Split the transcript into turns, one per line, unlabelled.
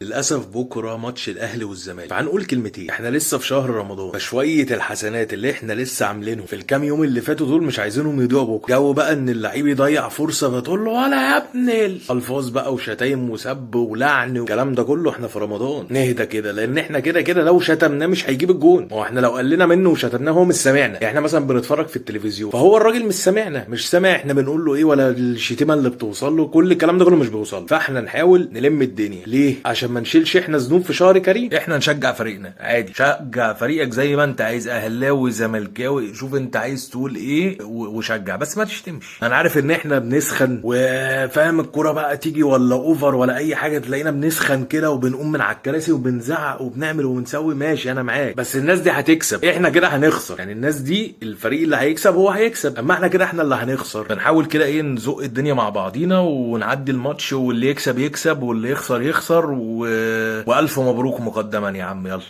للاسف بكره ماتش الاهلي والزمالك، فهنقول كلمتين. احنا لسه في شهر رمضان، فشويه الحسنات اللي احنا لسه عاملينهم في الكام يوم اللي فاتوا دول مش عايزينهم يضيعوا بكره. جو بقى ان اللعيب يضيع فرصه فتقول له ولا يا ابني، الفاظ بقى وشتايم وسب ولعن والكلام ده كله. احنا في رمضان نهدى كده، لان احنا كده كده لو شتمناه مش هيجيب الجون. هو احنا لو قلنا منه وشتمناه هو مش سامعنا. يعني احنا مثلا بنتفرج في التلفزيون فهو الراجل مش سامعنا، مش سامع احنا بنقول له ايه، ولا الشتيمه اللي بتوصل له، كل الكلام ده كله مش بيوصل له. فاحنا نحاول نلم الدنيا ليه؟ عشان ما نشيلش احنا ذنوب في شهر كريم. احنا نشجع فريقنا عادي، شجع فريقك زي ما انت عايز، اهلاوي زملكاوي، شوف انت عايز تقول ايه وشجع، بس ما تشتمش. انا عارف ان احنا بنسخن وفاهم الكوره بقى تيجي ولا اوفر ولا اي حاجه تلاقينا بنسخن كده وبنقوم من على الكراسي وبنزعق وبنعمل وبنسوي، ماشي انا معاك، بس الناس دي هتكسب، احنا كده هنخسر. يعني الناس دي الفريق اللي هيكسب هو هيكسب، اما احنا كده احنا اللي هنخسر. بنحاول كده ايه نزق الدنيا مع بعضينا ونعدي الماتش، واللي يكسب يكسب واللي يخسر يخسر والف مبروك مقدما يا عم، يلا.